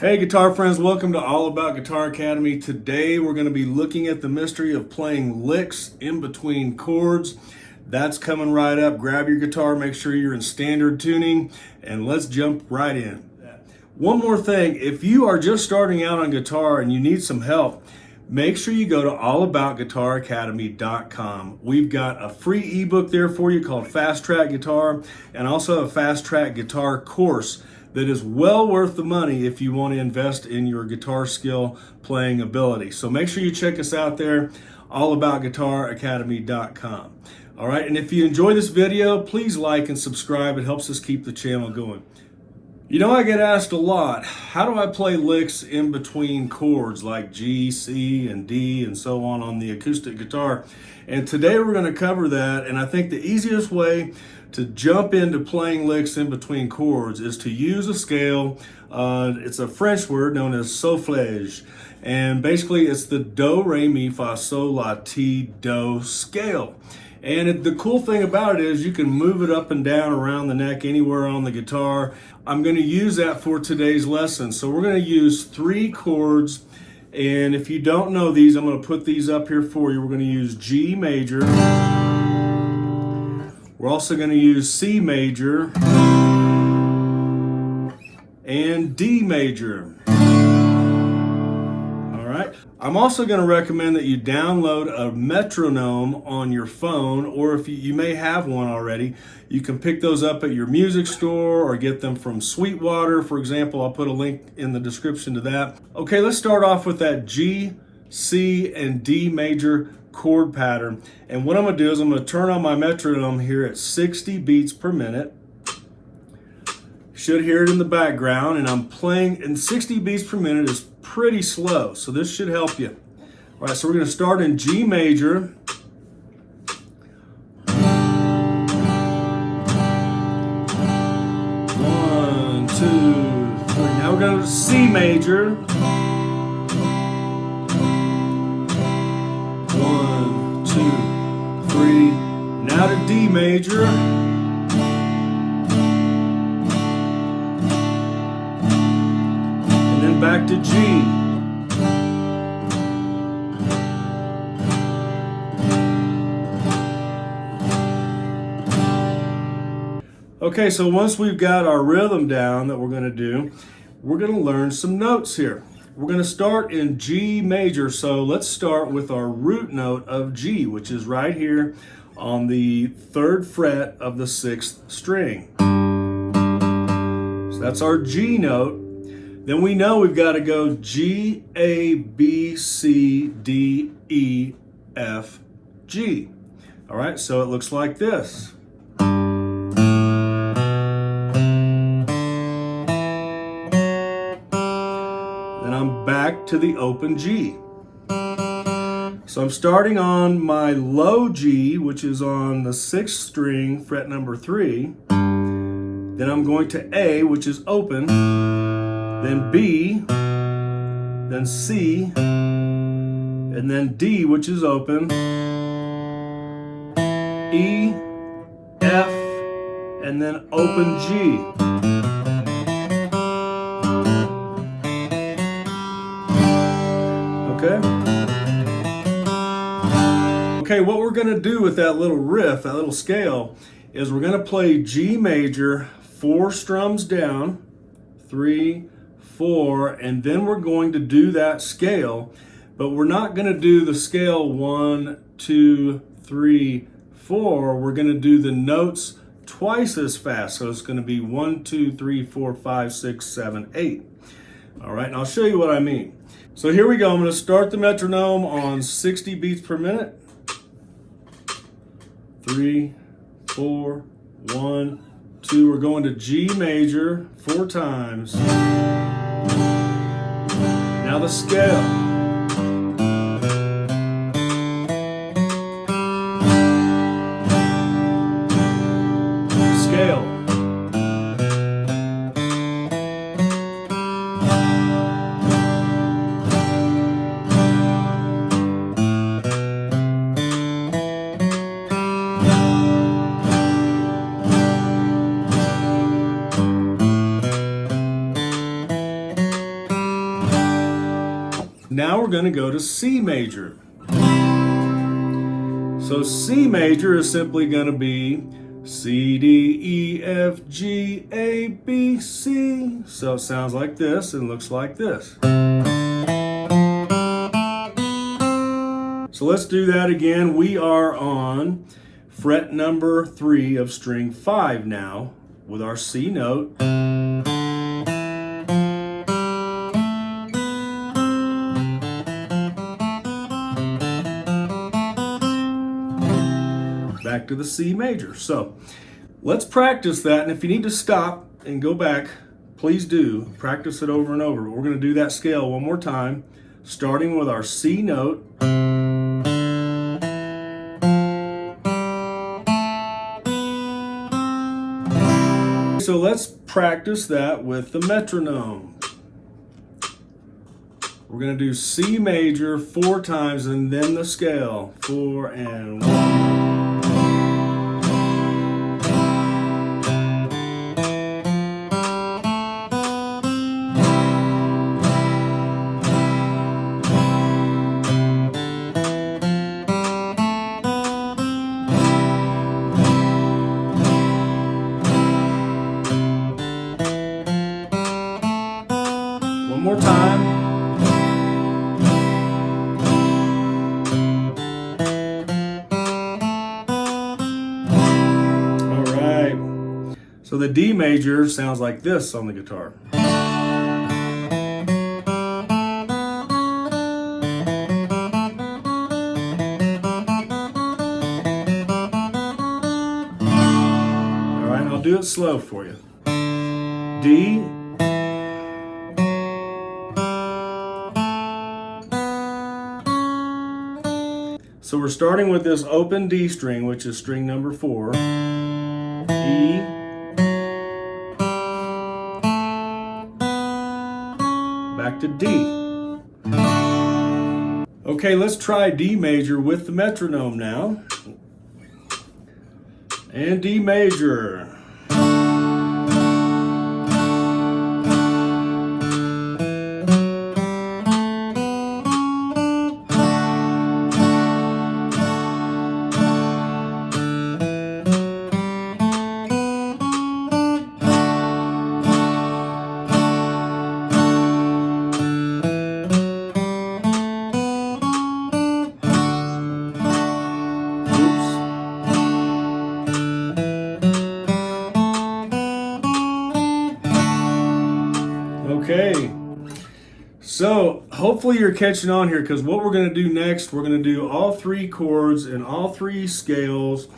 Hey guitar friends, welcome to All About Guitar Academy. Today we're going to be looking at the mystery of playing licks in between chords. That's coming right up. Grab your guitar, make sure you're in standard tuning, and let's jump right in. One more thing, if you are just starting out on guitar and you need some help, make sure you go to allaboutguitaracademy.com. We've got a free ebook there for you called Fast Track Guitar, and also a Fast Track Guitar course that is well worth the money if you want to invest in your guitar skill playing ability. So make sure you check us out there, allaboutguitaracademy.com. All right, and if you enjoy this video, please like and subscribe. It helps us keep the channel going. You know, I get asked a lot, how do I play licks in between chords like G, C, and D, and so on the acoustic guitar? And today we're going to cover that, and I think the easiest way to jump into playing licks in between chords is to use a scale. It's a French word known as Solfége, and basically it's the do, re, mi, fa, sol, la, ti, do scale. And the cool thing about it is you can move it up and down around the neck anywhere on the guitar. I'm going to use that for today's lesson. So we're going to use 3 chords, and if you don't know these, I'm going to put these up here for you. We're going to use G major. We're also going to use C major and D major. All right. I'm also going to recommend that you download a Metronome on your phone, or if you may have one already, you can pick those up at your music store or get them from Sweetwater, for example. I'll put a link in the description to that. Okay, let's start off with that G, C, and D major chord pattern. And what I'm going to do is I'm going to turn on my metronome here at 60 beats per minute. Should hear it in the background, and I'm playing, and 60 beats per minute is pretty slow, so this should help you. All right, so we're going to start in G major. 1, 2, 3. Now we're going to C major. 1, 2, 3. Now to D major. And then back to G. Okay, so once we've got our rhythm down that we're going to do, we're going to learn some notes here. We're going to start in G major, so let's start with our root note of G, which is right here on the 3rd fret of the 6th string. So that's our G note. Then we know we've got to go G, A, B, C, D, E, F, G. All right, so it looks like this. Then I'm back to the open G. So I'm starting on my low G, which is on the 6th string, fret number 3. Then I'm going to A, which is open, then B, then C, and then D, which is open, E, F, and then open G. Okay? Okay, what we're going to do with that little riff, that little scale, is we're going to play G major 4 strums down, 3, 4, and then we're going to do that scale, but we're not going to do the scale 1, 2, 3, 4. We're going to do the notes twice as fast. So it's going to be 1, 2, 3, 4, 5, 6, 7, 8. All right, and I'll show you what I mean. So here we go. I'm going to start the metronome on 60 beats per minute. 3, 4, 1, 2. We're going to G major 4 times. Now the scale. Scale. we're going to go to C major. So C major is simply going to be C, D, E, F, G, A, B, C. So it sounds like this and looks like this. So let's do that again. We are on fret number 3 of string 5 now with our C note. Back to the C major. So let's practice that, and if you need to stop and go back, please do. Practice it over and over. We're going to do that scale one more time, starting with our C note. So let's practice that with the metronome. We're going to do C major 4 times and then the scale. 4 and 1. One more time. All right. So the D major sounds like this on the guitar. All right, I'll do it slow for you. D. So we're starting with this open D string, which is string number 4, E, back to D. Okay, let's try D major with the metronome now. And D major. Okay, so hopefully you're catching on here, because what we're going to do next, we're going to do all 3 chords and all 3 scales.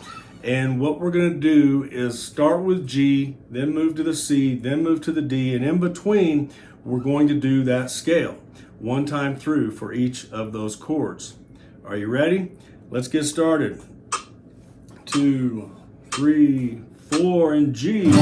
And what we're going to do is start with G, then move to the C, then move to the D, and in between we're going to do that scale 1 time through for each of those chords. Are you ready? Let's get started. 2, 3, 4, and G.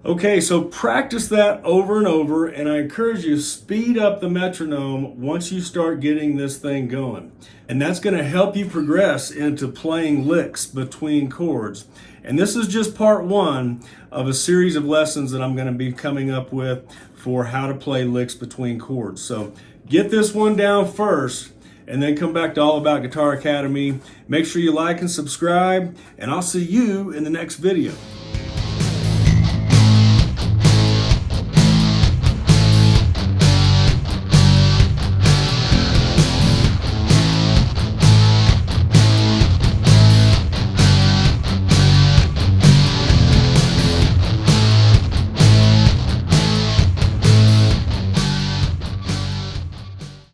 Okay, so practice that over and over, and I encourage you to speed up the metronome once you start getting this thing going. And that's going to help you progress into playing licks between chords. And this is just part 1 of a series of lessons that I'm going to be coming up with for how to play licks between chords. So get this one down first, and then come back to All About Guitar Academy. Make sure you like and subscribe, and I'll see you in the next video.